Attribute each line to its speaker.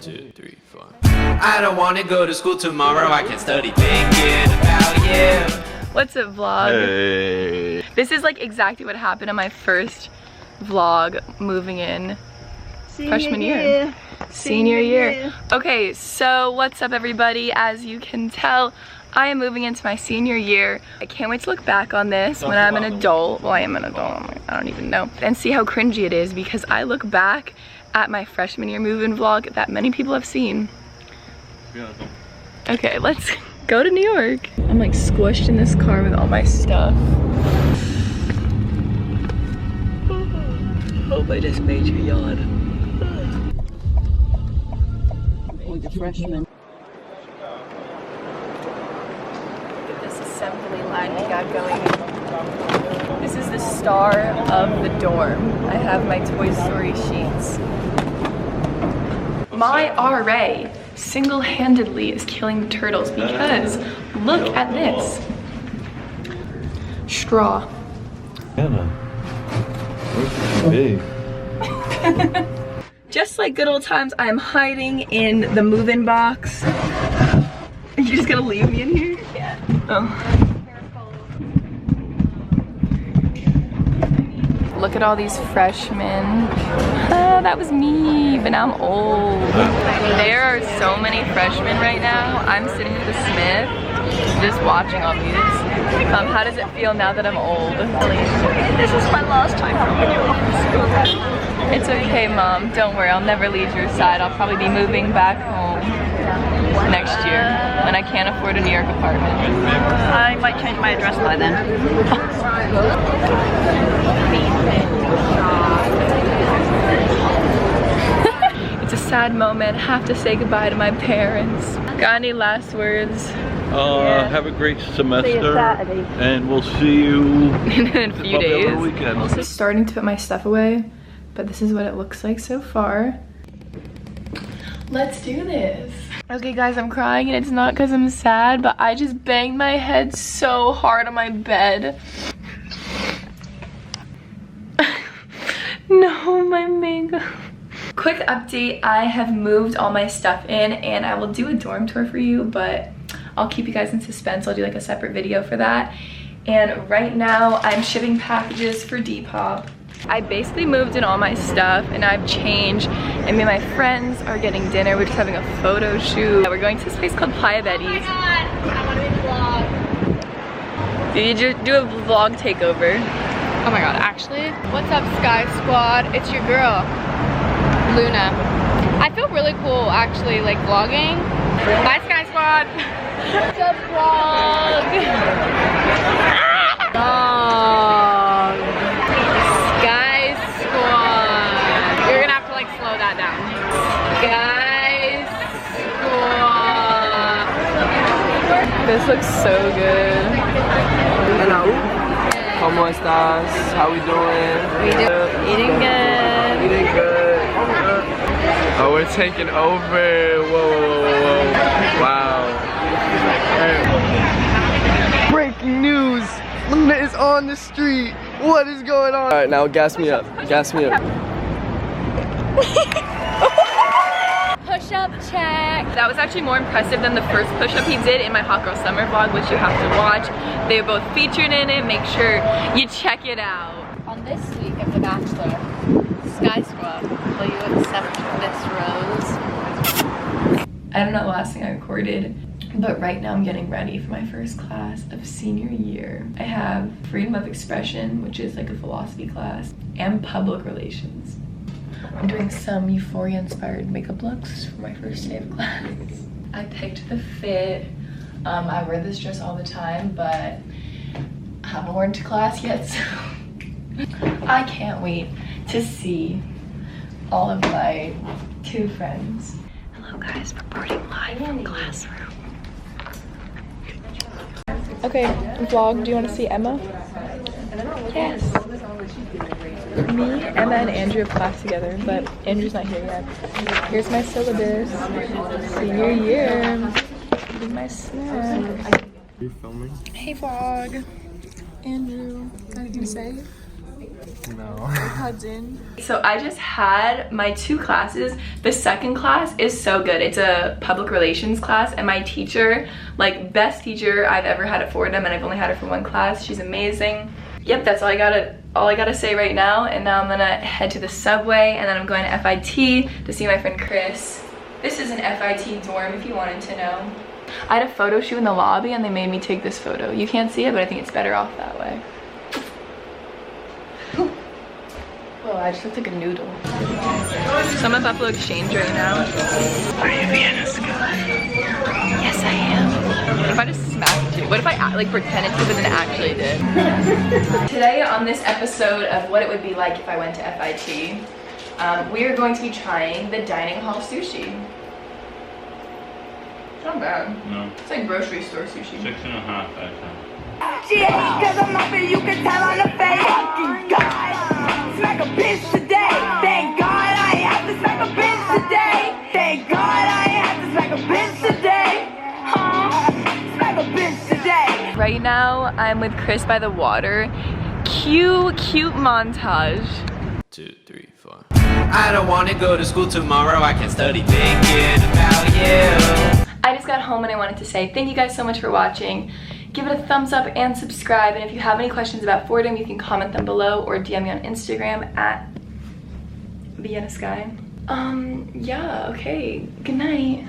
Speaker 1: 2, 3, 4. I don't want to go to school tomorrow. I can't study thinking about you.
Speaker 2: What's up, vlog?
Speaker 3: Hey.
Speaker 2: This is like exactly what happened on my first vlog moving in freshman year. Senior year. Okay, so what's up, everybody? As you can tell, I am moving into my senior year. I can't wait to look back on this when I'm an adult. Well, I am an adult, I don't even know. And see how cringy it is, because I look back at my freshman year move-in vlog that many people have seen. Okay, let's go to New York. I'm like squished in this car with all my stuff. Hope I just made you yawn.
Speaker 4: The freshman.
Speaker 2: This assembly line we got going. This is the star of the dorm. I have my Toy Story sheets. My RA single-handedly is killing the turtles because look at this. Straw.
Speaker 3: Vienna. Big.
Speaker 2: Just like good old times, I am hiding in the move-in box. Are you just gonna leave me in here? Yeah. Oh. Look at all these freshmen. Ah, that was me, but now I'm old. There are so many freshmen right now. I'm sitting with the Smith, just watching all these. How does it feel now that I'm old?
Speaker 4: This is my last time helping you off school.
Speaker 2: It's okay, Mom. Don't worry, I'll never leave your side. I'll probably be moving back home next year when I can't afford a New York apartment.
Speaker 4: I might change my address by then.
Speaker 2: It's a sad moment. Have to say goodbye to my parents. Got any last words?
Speaker 3: Have a great semester, and we'll see you
Speaker 2: in a few days.
Speaker 3: Over the weekend.
Speaker 2: Also starting to put my stuff away, but this is what it looks like so far. Let's do this. Okay guys, I'm crying and it's not because I'm sad, but I just banged my head so hard on my bed. No, my makeup. Quick update, I have moved all my stuff in and I will do a dorm tour for you, but I'll keep you guys in suspense. I'll do like a separate video for that. And right now I'm shipping packages for Depop. I basically moved in all my stuff and I've changed, and me and my friends are getting dinner. We're just having a photo shoot. We're going to this place called Playa Betty's.
Speaker 4: Oh my god, I want to be vlog.
Speaker 2: Did you do a vlog takeover?
Speaker 5: Oh my god, actually. What's up, Skye Squad? It's your girl, Luna. I feel really cool actually, like vlogging. Bye, Skye Squad. What's up, vlog? Vlog. Skye Squad. You're gonna have to like slow that down. Skye Squad.
Speaker 2: This looks so good.
Speaker 6: Hello. ¿Cómo estás? How we doing?
Speaker 2: Eating good.
Speaker 6: Eating good. Oh, we're taking over. Whoa, whoa, whoa, whoa. Wow. Breaking news. Luna is on the street. What is going on? All right, now gas me up. Gas me up.
Speaker 5: Push-up check.
Speaker 2: That was actually more impressive than the first push-up he did in my Hot Girl Summer vlog, which you have to watch. They were both featured in it. Make sure you check it out.
Speaker 5: On this week of The Bachelor, Skye Squad, will you accept this rose?
Speaker 2: I don't know the last thing I recorded, but right now I'm getting ready for my first class of senior year. I have freedom of expression, which is like a philosophy class, and public relations. I'm doing some Euphoria-inspired makeup looks for my first day of class. I picked the fit. I wear this dress all the time, but I haven't worn it to class yet, so I can't wait to see all of my two friends. Hello guys, reporting live from classroom. Okay, vlog, do you want to see Emma? Yes. Me, Emma, and Andrew have class together, but Andrew's not here yet. Here's my syllabus. Senior year. Eating my snack.
Speaker 6: Are you filming?
Speaker 2: Hey vlog. Andrew, got anything to say?
Speaker 6: No.
Speaker 2: So I just had my 2 classes. The second class is so good. It's a public relations class, and my teacher, like, best teacher I've ever had at Fordham, and I've only had her for 1 class. She's amazing. Yep, that's all I gotta say right now. And now I'm gonna head to the subway, and then I'm going to FIT to see my friend Chris. This is an FIT dorm if you wanted to know. I had a photo shoot in the lobby and they made me take this photo. You can't see it, but I think it's better off that way. Whoa, I just looked like a noodle. So I'm at Buffalo Exchange right now. Are you Vienna, Skye? Yes, I am. What if I just smacked you? What if I like pretended to but then actually did? Today on this episode of what it would be like if I went to FIT, we are going to be trying the dining hall sushi. It's not bad.
Speaker 3: No.
Speaker 2: It's like grocery store sushi.
Speaker 3: 6.5 out of 10.
Speaker 7: She hates cause I'm up and you can tell on the face. Fucking God, smack a bitch today. Thank God I ain't have to smack a bitch today. Thank God I ain't have to smack a bitch today. Smack a bitch today.
Speaker 2: Right now, I'm with Chris by the water. Cute montage.
Speaker 1: 2, 3, 4. I don't wanna go to school tomorrow. I can study thinking about you.
Speaker 2: I just got home and I wanted to say thank you guys so much for watching. Give it a thumbs up and subscribe. And if you have any questions about Fordham, you can comment them below or DM me on Instagram at Vienna Skye. Yeah, okay. Good night.